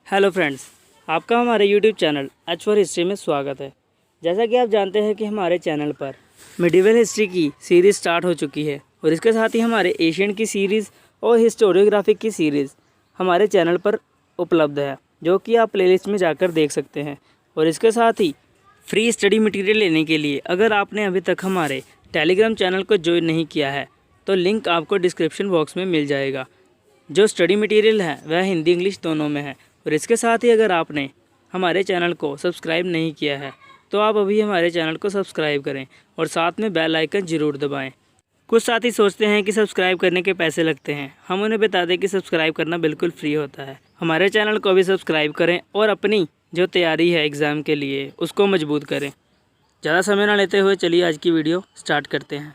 Hello friends, आपका हमारे YouTube channel H for history में स्वागत है। जैसा कि आप जानते हैं कि हमारे चैनल पर मिडिवल हिस्ट्री की सीरीज़ स्टार्ट हो चुकी है और इसके साथ ही हमारे एशियन की सीरीज़ और हिस्टोरियोग्राफिक की सीरीज़ हमारे चैनल पर उपलब्ध है, जो कि आप प्लेलिस्ट में जाकर देख सकते हैं। और इसके साथ ही फ्री स्टडी मटेरियल लेने के लिए अगर आपने अभी तक हमारे टेलीग्राम चैनल को ज्वाइन नहीं किया है तो लिंक आपको डिस्क्रिप्शन बॉक्स में मिल जाएगा। जो स्टडी मटेरियल है वह हिंदी इंग्लिश दोनों में है। और इसके साथ ही अगर आपने हमारे चैनल को सब्सक्राइब नहीं किया है तो आप अभी हमारे चैनल को सब्सक्राइब करें और साथ में बेल आइकन ज़रूर दबाएं। कुछ साथी सोचते हैं कि सब्सक्राइब करने के पैसे लगते हैं। हम उन्हें बता दें कि सब्सक्राइब करना बिल्कुल फ्री होता है। हमारे चैनल को भी सब्सक्राइब करें और अपनी जो तैयारी है एग्ज़ाम के लिए उसको मजबूत करें। ज़्यादा समय ना लेते हुए चलिए आज की वीडियो स्टार्ट करते हैं।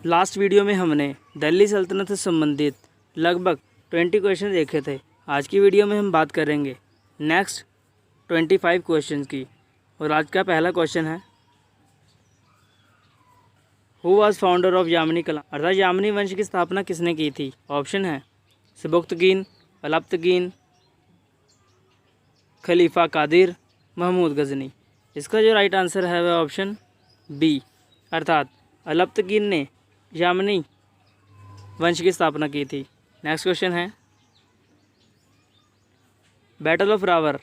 लास्ट वीडियो में हमने दिल्ली सल्तनत से संबंधित लगभग 20 क्वेश्चन देखे थे। आज की वीडियो में हम बात करेंगे नेक्स्ट 25 क्वेश्चन की। और आज का पहला क्वेश्चन है, who was founder of Yamini Kalam, अर्थात यामिनी वंश की स्थापना किसने की थी। ऑप्शन है सबुक्तगीन, अलप्तगीन, खलीफा कादिर, महमूद गजनी। इसका जो राइट आंसर है वह ऑप्शन बी अर्थात अलप्तगीन ने यामिनी वंश की स्थापना की थी। नेक्स्ट क्वेश्चन है, battle of Rawar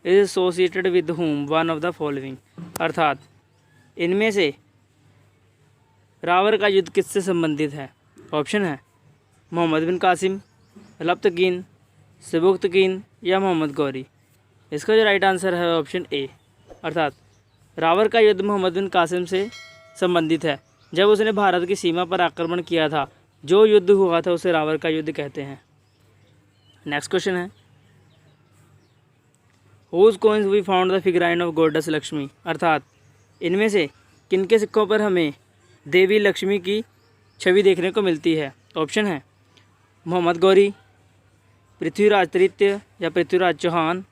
is associated with whom one of the following, अर्थात इनमें से रावर का युद्ध किससे संबंधित है। ऑप्शन है मोहम्मद बिन कासिम, अलप्तगीन, सबुक्तगीन या मोहम्मद गौरी। इसका जो राइट आंसर है ऑप्शन ए अर्थात रावर का युद्ध मोहम्मद बिन कासिम से संबंधित है। जब उसने भारत की सीमा पर आक्रमण किया था, जो युद्ध हुआ था उसे रावर का युद्ध कहते हैं। नेक्स्ट क्वेश्चन है, whose coins we found the figurine of goddess Lakshmi, अर्थात इनमें से किनके सिक्कों पर हमें देवी लक्ष्मी की छवि देखने को मिलती है। ऑप्शन है मोहम्मद गौरी, पृथ्वीराज तृतीय या पृथ्वीराज चौहान,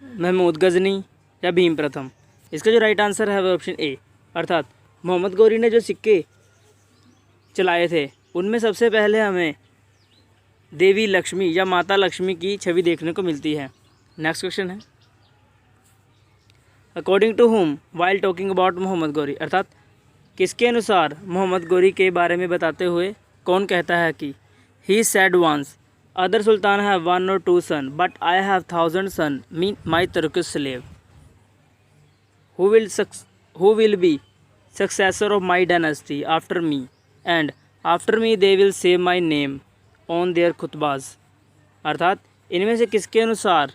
महमूद गजनी या भीम प्रथम। इसका जो राइट आंसर है वह ऑप्शन ए अर्थात मोहम्मद गौरी ने जो सिक्के चलाए थे उनमें सबसे पहले हमें देवी लक्ष्मी या माता लक्ष्मी की छवि देखने को मिलती है। नेक्स्ट क्वेश्चन है, according to whom while talking about Mohammad Ghori, अर्थात किसके अनुसार मोहम्मद गौरी के बारे में बताते हुए कौन कहता है कि he said once other sultan have 1 or 2 son but I have 1000 son mean my Turkish slave, who will be successor of my dynasty after me and after me they will say my name on their खुतबाज, अर्थात इनमें से किसके अनुसार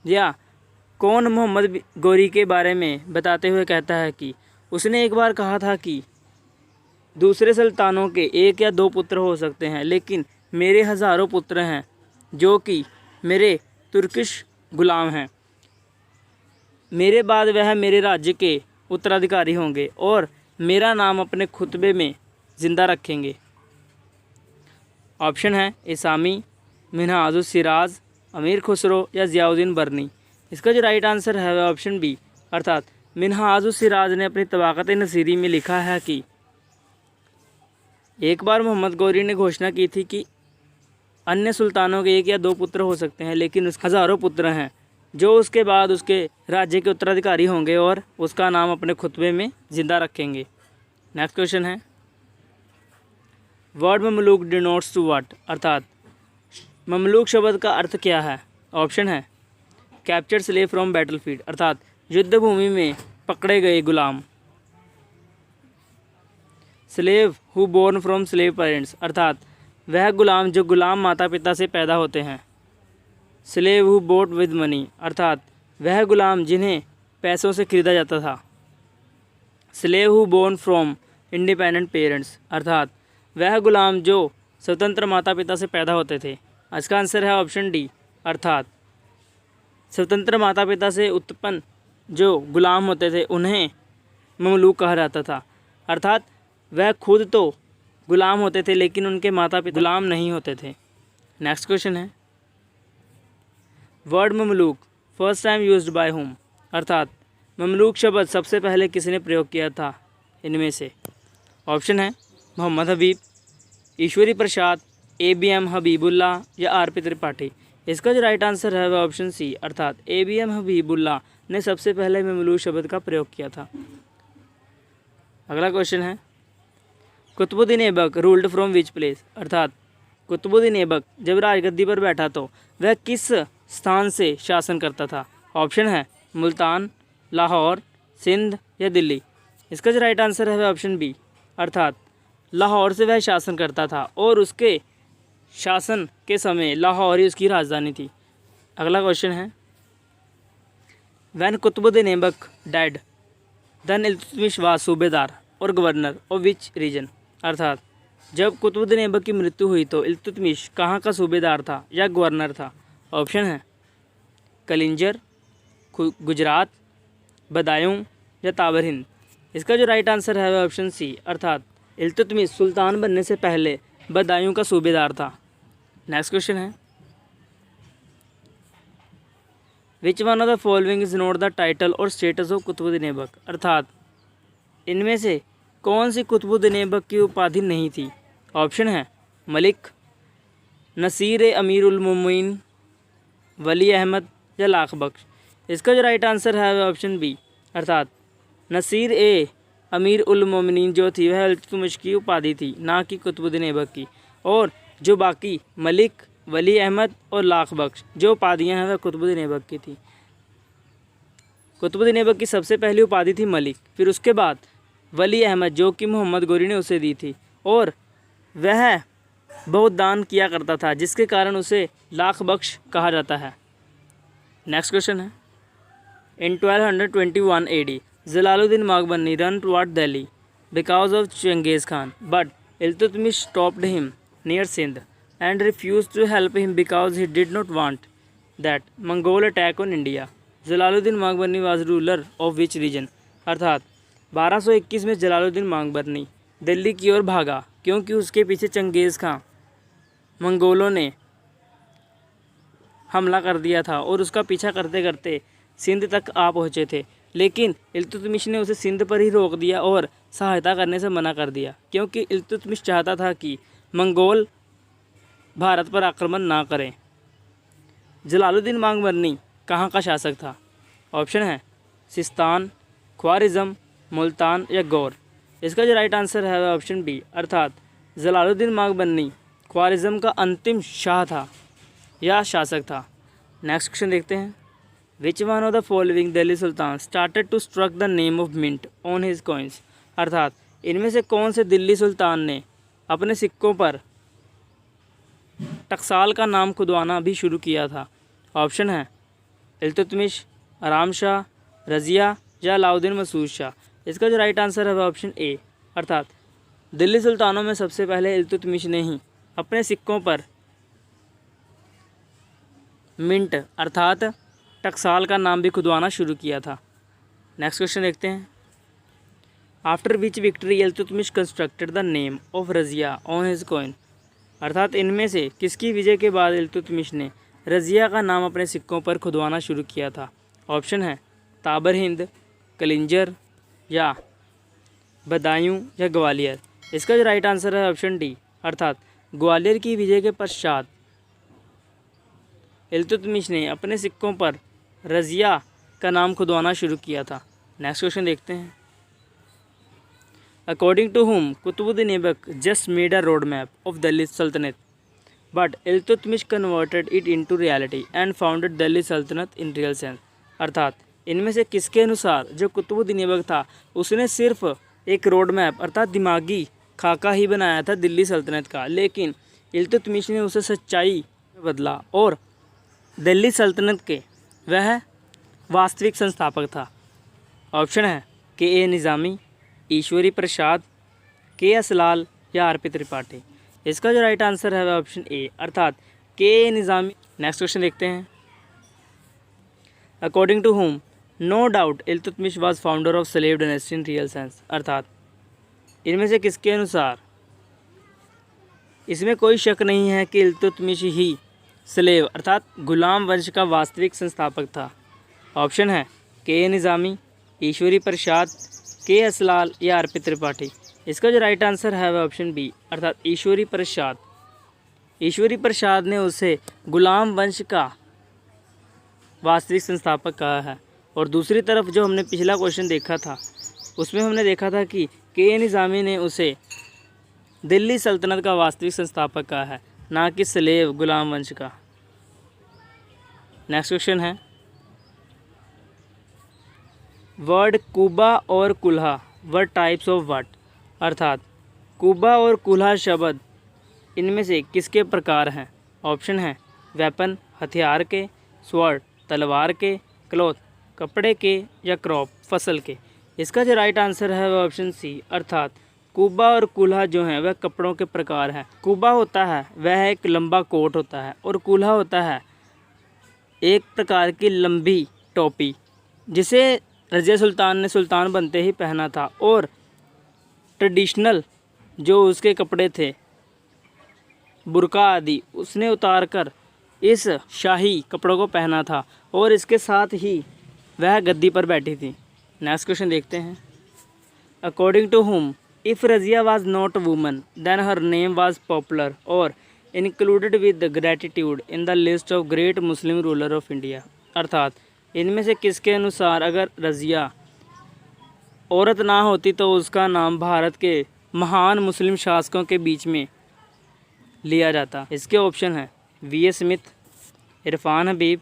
या कौन मोहम्मद गौरी के बारे में बताते हुए कहता है कि उसने एक बार कहा था कि दूसरे सुल्तानों के 1 या 2 पुत्र हो सकते हैं लेकिन मेरे हज़ारों पुत्र हैं जो कि मेरे तुर्किश गुलाम हैं। मेरे बाद वह मेरे राज्य के उत्तराधिकारी होंगे और मेरा नाम अपने खुतबे में ज़िंदा रखेंगे। ऑप्शन है इसामी, मिन्हाजुस सिराज, अमीर खुसरो या ज़ियाउद्दीन बरनी। इसका जो राइट आंसर है वह ऑप्शन बी अर्थात मिन्हाजुस सिराज ने अपनी तबाक़त नसीरी में लिखा है कि एक बार मोहम्मद गौरी ने घोषणा की थी कि अन्य सुल्तानों के 1 या 2 पुत्र हो सकते हैं लेकिन उसके हज़ारों पुत्र हैं जो उसके बाद उसके राज्य के उत्तराधिकारी होंगे और उसका नाम अपने खुतबे में ज़िंदा रखेंगे। नेक्स्ट क्वेश्चन है, word Mamluk denotes to what, अर्थात ममलूक शब्द का अर्थ क्या है। ऑप्शन है कैप्चर्ड स्लेव फ्रॉम बैटलफील्ड, अर्थात युद्ध भूमि में पकड़े गए गुलाम, slave who born from slave parents, अर्थात वह गुलाम जो गुलाम माता पिता से पैदा होते हैं, slave who bought with money, अर्थात वह गुलाम जिन्हें पैसों से खरीदा जाता था, slave who born from independent parents, अर्थात वह गुलाम जो स्वतंत्र माता पिता से पैदा होते थे। इसका आंसर है ऑप्शन डी अर्थात स्वतंत्र माता पिता से उत्पन्न जो गुलाम होते थे उन्हें ममलूक कहा जाता था, अर्थात वह खुद तो गुलाम होते थे लेकिन उनके माता पिता गुलाम नहीं होते थे। नेक्स्ट क्वेश्चन है, word Mamluk first time used by whom, अर्थात ममलूक शब्द सबसे पहले किसने प्रयोग किया था। इनमें से? ऑप्शन है मोहम्मद हबीब, ईश्वरी प्रसाद, ABM हबीबुल्ला या RP त्रिपाठी। इसका जो राइट आंसर है वह ऑप्शन सी अर्थात ABM हबीबुल्ला ने सबसे पहले ममलूक शब्द का प्रयोग किया था। अगला क्वेश्चन है Qutbuddin Aibak ruled from which place, अर्थात कुतुबुद्दीन ऐबक जब राजगद्दी पर बैठा तो वह किस स्थान से शासन करता था? ऑप्शन है मुल्तान, लाहौर, सिंध या दिल्ली। इसका जो राइट आंसर है वह ऑप्शन बी अर्थात लाहौर से वह शासन करता था और उसके शासन के समय लाहौर ही उसकी राजधानी थी। अगला क्वेश्चन है when Qutbuddin Aibak died then Iltutmish was subedar और गवर्नर ऑफ विच रीजन, अर्थात जब कुतुबुद्दीन ऐबक की मृत्यु हुई तो इल्तुतमिश कहाँ का सूबेदार था या गवर्नर था? ऑप्शन है कलिंजर, गुजरात, बदायूं या ताबर हिंद। इसका जो राइट आंसर है वह ऑप्शन सी अर्थात इल्तुतमिश सुल्तान बनने से पहले बदायूं का सूबेदार था। नेक्स्ट क्वेश्चन है which one of the following is not the title और स्टेटस ऑफ कुतुबुद्दीन ऐबक, अर्थात इनमें से कौन सी कुतुबुद्दीन ऐबक की उपाधि नहीं थी? ऑप्शन है मलिक, नसीर अमीर उल मोमिनीन, वली अहमद या लाख बख्श। इसका जो राइट आंसर है वह ऑप्शन बी अर्थात नसीर अमीर उल मोमिनीन जो थी वह इल्तुतमिश की उपाधि थी, ना कि कुतुबुद्दीन ऐबक की। और जो बाकी मलिक, वली अहमद और लाख बख्श जो उपाधियाँ हैं वह कुतुबुद्दीन ऐबक की थी। कुतुबुद्दीन ऐबक की सबसे पहली उपाधि थी मलिक, फिर उसके बाद वली अहमद जो कि मोहम्मद गोरी ने उसे दी थी और वह बहुत दान किया करता था जिसके कारण उसे लाख बख्श कहा जाता है। नेक्स्ट क्वेश्चन है in 1221 AD Jalaluddin Mangbarni run toward Delhi because of Genghis Khan but Iltutmish stopped him near Sindh and refused to help him because he did not want that Mongol attack on India. Jalaluddin Mangbarni was ruler of which region, अर्थात 1221 में जलालुद्दीन माकबरनी दिल्ली की ओर भागा क्योंकि उसके पीछे चंगेज़ खां मंगोलों ने हमला कर दिया था और उसका पीछा करते करते सिंध तक आ पहुँचे थे। लेकिन इल्तुतमिश ने उसे सिंध पर ही रोक दिया और सहायता करने से मना कर दिया क्योंकि इल्तुतमिश चाहता था कि मंगोल भारत पर आक्रमण ना करें। जलालुद्दीन माकबरनी कहाँ का शासक था? ऑप्शन है सिस्तान, ख्वारिज़म, मुल्तान या गौर। इसका जो राइट आंसर है वह ऑप्शन बी अर्थात जलालुद्दीन माकबरनी ख्वारिज़म का अंतिम शाह था या शासक था। नेक्स्ट क्वेश्चन देखते हैं which one of the following Delhi sultan started to struck the name of mint on his coins, अर्थात इनमें से कौन से दिल्ली सुल्तान ने अपने सिक्कों पर टकसाल का नाम खुदवाना भी शुरू किया था? ऑप्शन है इल्तुतमिश, आराम शाह, रज़िया या अलाउद्दीन मसूद शाह। इसका जो राइट आंसर है वह ऑप्शन ए अर्थात दिल्ली सुल्तानों में सबसे पहले इल्तुतमिश ने ही अपने सिक्कों पर मिंट अर्थात टकसाल का नाम भी खुदवाना शुरू किया था। नेक्स्ट क्वेश्चन देखते हैं after which victory Iltutmish constructed the name of Razia on his coin, अर्थात इनमें से किसकी विजय के बाद इल्तुतमिश ने रज़िया का नाम अपने सिक्कों पर खुदवाना शुरू किया था? ऑप्शन है ताबर हिंद, कलिंजर या बदायूं या ग्वालियर। इसका जो राइट आंसर है ऑप्शन डी अर्थात ग्वालियर की विजय के पश्चात इल्तुतमिश ने अपने सिक्कों पर रज़िया का नाम खुदवाना शुरू किया था। नेक्स्ट क्वेश्चन देखते हैं according to whom Qutbuddin Aibak just made a road map of Delhi sultanate but Iltutmish converted it into reality and founded Delhi sultanate in real sense, अर्थात इनमें से किसके अनुसार जो कुतुबुद्दीन ऐबक था उसने सिर्फ एक रोड मैप अर्थात दिमागी खाका ही बनाया था दिल्ली सल्तनत का, लेकिन इल्तुतमिश ने उसे सच्चाई में बदला और दिल्ली सल्तनत के वह वास्तविक संस्थापक था। ऑप्शन है के निज़ामी, ईश्वरी प्रसाद, के असलाल या RP त्रिपाठी। इसका जो राइट आंसर है वह ऑप्शन ए अर्थात के निज़ामी। नेक्स्ट क्वेश्चन देखते हैं according to whom no doubt Iltutmish was founder of slave dynasty in real sense, अर्थात इनमें से किसके अनुसार इसमें कोई शक नहीं है कि इल्तुतमिश ही स्लेव अर्थात गुलाम वंश का वास्तविक संस्थापक था। ऑप्शन है के निज़ामी, ईश्वरी प्रसाद, KS लाल या अर्पित त्रिपाठी। इसका जो राइट आंसर है वह ऑप्शन बी अर्थात ईश्वरी प्रसाद। ईश्वरी प्रसाद ने उसे गुलाम वंश का वास्तविक संस्थापक कहा है। और दूसरी तरफ जो हमने पिछला क्वेश्चन देखा था उसमें हमने देखा था कि के निज़ामी ने उसे दिल्ली सल्तनत का वास्तविक संस्थापक कहा है, ना कि स्लेव गुलाम वंश का। नेक्स्ट क्वेश्चन है, वर्ड कुबा और कुल्हा वर टाइप्स ऑफ व्हाट। अर्थात कुबा और कुल्हा शब्द इनमें से किसके प्रकार हैं। ऑप्शन है वेपन हथियार के, स्वॉर्ड तलवार के, क्लॉथ कपड़े के, या क्रॉप फसल के। इसका जो राइट आंसर है वह ऑप्शन सी अर्थात कुबा और कुल्हा जो हैं वह कपड़ों के प्रकार हैं। कुबा होता है वह एक लंबा कोट होता है और कुल्हा होता है एक प्रकार की लंबी टोपी जिसे रज़िया सुल्तान ने सुल्तान बनते ही पहना था। और ट्रेडिशनल जो उसके कपड़े थे बुर्का आदि उसने उतार कर इस शाही कपड़ों को पहना था और इसके साथ ही वह गद्दी पर बैठी थी। नेक्स्ट क्वेश्चन देखते हैं, according to whom if Razia was not woman then her name was popular और included with gratitude in the list of great Muslim ruler of India. अर्थात इनमें से किसके अनुसार अगर रज़िया औरत ना होती तो उसका नाम भारत के महान मुस्लिम शासकों के बीच में लिया जाता। इसके ऑप्शन हैं V.A. स्मिथ, इरफान हबीब,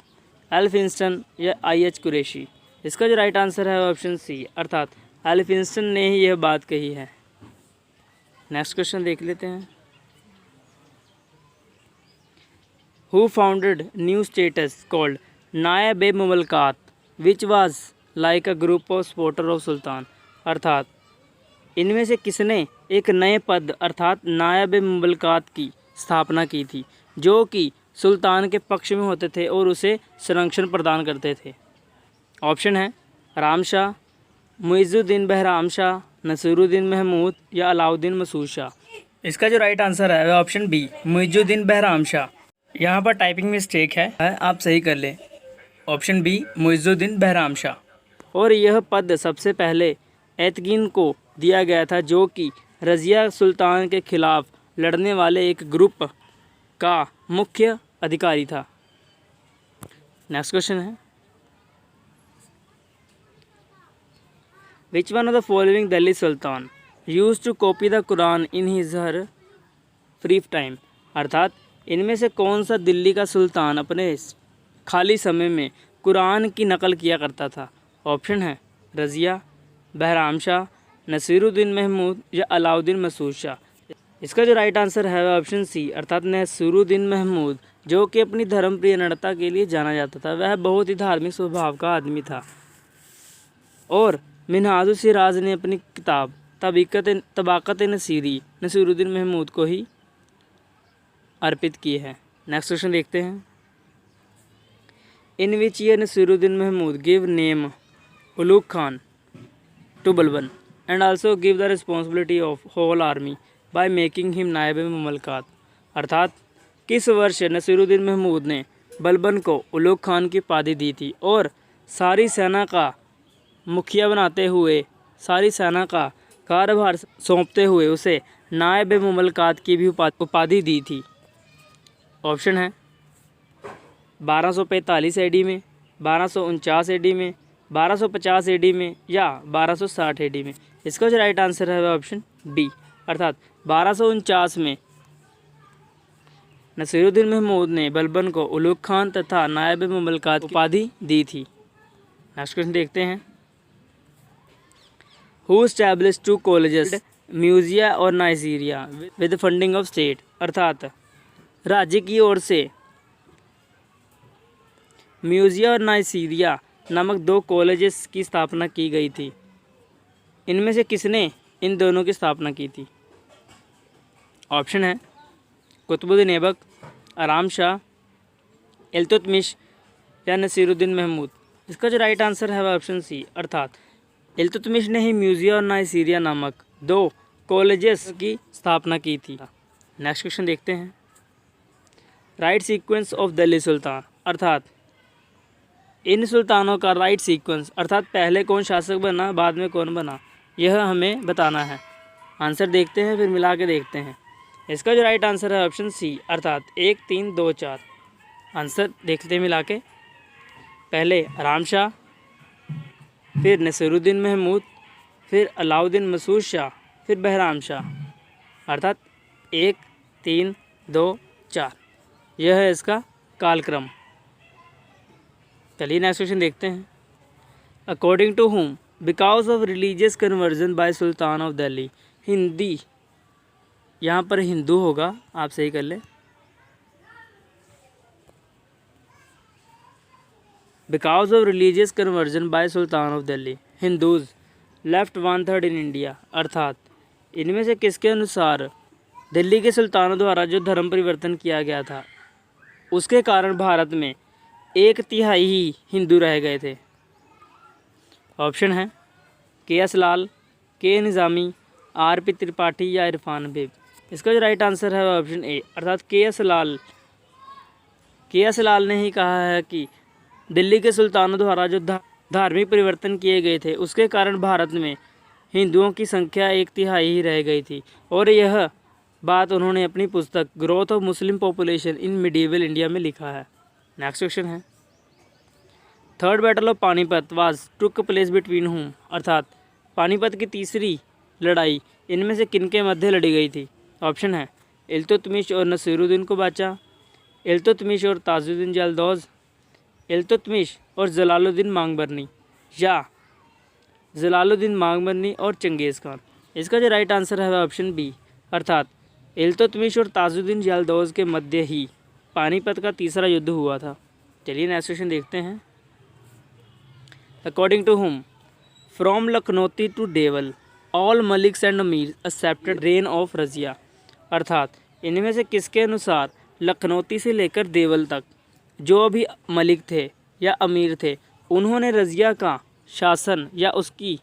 एल्फिंस्टन या I.H. कुरैशी। इसका जो राइट आंसर है ऑप्शन सी अर्थात एल्फिंस्टन ने ही यह बात कही है। नेक्स्ट क्वेश्चन देख लेते हैं, who founded new states called Naib e Mamlakat which was like a group of supporter of sultan. अर्थात इनमें से किसने एक नए पद अर्थात नायब ए मुमलकात की स्थापना की थी जो कि सुल्तान के पक्ष में होते थे और उसे संरक्षण प्रदान करते थे। ऑप्शन है राम शाह, मुइज़ुद्दीन बहराम शाह, नसीरुद्दीन महमूद या अलाउद्दीन मसूद शाह। इसका जो राइट आंसर है वह ऑप्शन बी मुइज़ुद्दीन बहराम शाह। यहाँ पर टाइपिंग मिस्टेक है, आप सही कर लें। Option B Muizuddin Bahram Shah. और यह पद सबसे पहले एतकीन को दिया गया था जो कि रज़िया सुल्तान के खिलाफ लड़ने वाले एक ग्रुप का मुख्य अधिकारी था। नेक्स्ट क्वेश्चन है, which one of the following Delhi sultan used to copy the Quran in his her free time. अर्थात इनमें से कौन सा दिल्ली का सुल्तान अपने खाली समय में कुरान की नकल किया करता था। ऑप्शन है रज़िया, बहराम शाह, नसीरुद्दीन महमूद या अलाउद्दीन मसूद शाह। इसका जो राइट आंसर है वह ऑप्शन सी अर्थात नसीरुद्दीन महमूद, जो कि अपनी धर्मप्रिय नृत्य के लिए जाना जाता था। वह बहुत ही धार्मिक स्वभाव का आदमी था और मिन्हाजुल सिराज ने अपनी किताब तबाक़त नसीरी नसीरुद्दीन महमूद को ही अर्पित की है। नेक्स्ट क्वेश्चन देखते हैं, in which year Nasiruddin Mahmud give name Ulugh Khan to Balban and also give the responsibility of whole army by making him Naib Mamlakat. अर्थात किस वर्ष नसीरुद्दीन महमूद ने बलबन को उलूग खान की उपाधि दी थी और सारी सेना का मुखिया बनाते हुए सारी सेना का कार्यभार सौंपते हुए उसे नायब मुमलकात की भी उपाधि दी थी। ऑप्शन है 1245 AD में, 1249 AD में, 1250 AD में या 1260 AD में। इसका जो राइट आंसर है वह ऑप्शन बी अर्थात 1249 में नसीरुद्दीन महमूद ने बलबन को उलूग खान तथा नायब मुमलकात उपाधि दी थी। नेक्स्ट क्वेश्चन देखते हैं, हु एस्टैब्लिश्ड 2 कॉलेजेस म्यूजिया और Nigeria with funding of state. अर्थात राज्य की ओर से म्यूजिया और नाइजीरिया नामक 2 कॉलेजेस की स्थापना की गई थी। इनमें से किसने इन दोनों की स्थापना की थी। ऑप्शन है कुतुबुद्दीन ऐबक, आराम शाह, इल्तुतमिश या नसीरुद्दीन महमूद। इसका जो राइट आंसर है वह ऑप्शन सी अर्थात इल्तुतमिश ने ही म्यूजिया और नाइजीरिया नामक 2 कॉलेजेस की स्थापना की थी। नेक्स्ट क्वेश्चन देखते हैं, राइट सीक्वेंस ऑफ दिल्ली सुल्तान। अर्थात इन सुल्तानों का राइट सीक्वेंस अर्थात पहले कौन शासक बना बाद में कौन बना। यह हमें बताना है। आंसर देखते हैं, फिर मिला के देखते हैं। इसका जो राइट आंसर है ऑप्शन सी, अर्थात 1 3 2 4। आंसर देखते हैं मिला के। पहले आराम शाह, फिर नसीरुद्दीन महमूद, फिर अलाउद्दीन मसूद शाह, फिर बहराम शाह, अर्थात 1 3 2 4। यह है इसका कालक्रम। चलिए नेक्स्ट क्वेश्चन देखते हैं। According to whom, because of religious conversion by sultan of Delhi. Hindi, यहाँ पर हिंदू होगा, आप सही कर लें। Because of religious conversion by sultan of Delhi, Hindus left 1/3 in India. अर्थात इनमें से किसके अनुसार दिल्ली के सुल्तानों द्वारा जो धर्म परिवर्तन किया गया था, उसके कारण भारत में 1/3 ही हिंदू रह गए थे। ऑप्शन है के.एस. लाल, के निज़ामी, आर.पी. त्रिपाठी या इरफान बेग। इसका जो राइट आंसर है ऑप्शन ए, अर्थात के.एस. लाल। के.एस. लाल ने ही कहा है कि दिल्ली के सुल्तानों द्वारा जो धार्मिक परिवर्तन किए गए थे, उसके कारण भारत में हिंदुओं की संख्या 1/3 ही रह गई थी। और यह बात उन्होंने अपनी पुस्तक growth of Muslim population in medieval India में लिखा है। नेक्स्ट क्वेश्चन है, third battle of Panipat was took place between हुम। अर्थात पानीपत की तीसरी लड़ाई इनमें से किनके मध्य लड़ी गई थी। ऑप्शन है इल्तुतमिश और नसीरुद्दीन को बाचा, इल्तुतमिश और ताजुद्दीन जल्दौज, इल्तुतमिश और जलालुद्दीन मांगबरनी, या जलालुद्दीन मांगबरनी और चंगेज़ खान। इसका जो राइट आंसर है ऑप्शन बी, अर्थात इल्तुतमिश और ताजुद्दीन जल्दौज के मध्य ही पानीपत का तीसरा युद्ध हुआ था। चलिए नेक्स्ट क्वेश्चन देखते हैं। According to hum, from Lakhnauti to Deval all Maliks and amir accepted reign of Razia. अर्थात इनमें से किसके अनुसार लखनौती से लेकर देवल तक जो भी मलिक थे या अमीर थे, उन्होंने रजिया का शासन या उसकी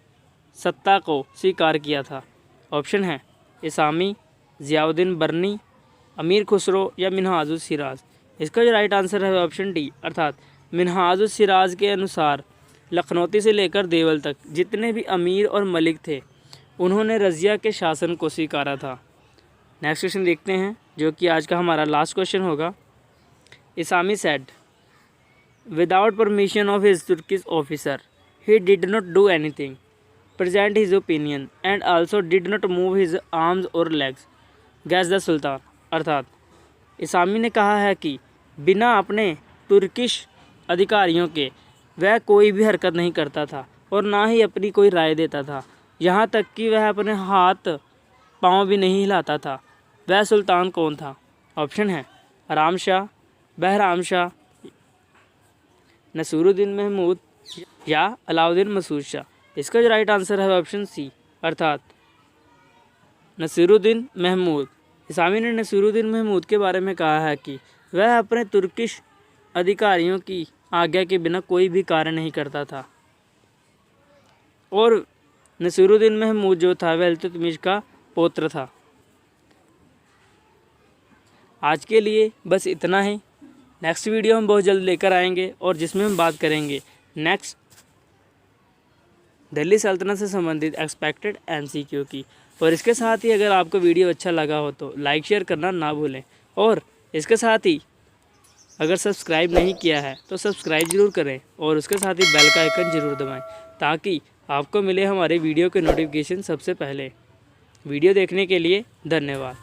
सत्ता को स्वीकार किया था। ऑप्शन है इसामी, ज़ियाउद्दीन बरनी, अमीर खुसरो या मिन्हाजुस सिराज। इसका जो राइट आंसर है ऑप्शन डी, अर्थात मिन्हाजुस सिराज के अनुसार लखनौती से लेकर देवल तक जितने भी अमीर और मलिक थे, उन्होंने रजिया के शासन को स्वीकारा था। नेक्स्ट क्वेश्चन देखते हैं, जो कि आज का हमारा लास्ट क्वेश्चन होगा। Isami said, without permission of his Turkish officer he did not do anything, present his opinion and also did not move his arms और लेग्स, गैस द सुल्तान। अर्थात इसामी ने कहा है कि बिना अपने तुर्किश अधिकारियों के वह कोई भी हरकत नहीं करता था और ना ही अपनी कोई राय देता था, यहाँ तक कि वह अपने हाथ पाँव भी नहीं हिलाता था। वह सुल्तान कौन था। ऑप्शन है आराम शाह, बहराम शाह, नसीरुद्दीन महमूद या अलाउद्दीन मसूद शाह। इसका जो राइट आंसर है ऑप्शन सी, अर्थात नसीरुद्दीन महमूद। इसामी ने नसीरुद्दीन महमूद के बारे में कहा है कि वह अपने तुर्किश अधिकारियों की आज्ञा के बिना कोई भी कार्य नहीं करता था, और नसीरुद्दीन महमूद जो था वह इल्तुतमिश का पौत्र था। आज के लिए बस इतना ही। नेक्स्ट वीडियो हम बहुत जल्द लेकर आएंगे और जिसमें हम बात करेंगे नेक्स्ट दिल्ली सल्तनत से संबंधित एक्सपेक्टेड एमसीक्यू की। और इसके साथ ही अगर आपको वीडियो अच्छा लगा हो तो लाइक शेयर करना ना भूलें, और इसके साथ ही अगर सब्सक्राइब नहीं किया है तो सब्सक्राइब ज़रूर करें और उसके साथ ही बेल का आइकन ज़रूर दबाएं, ताकि आपको मिले हमारे वीडियो के नोटिफिकेशन सबसे पहले। वीडियो देखने के लिए धन्यवाद।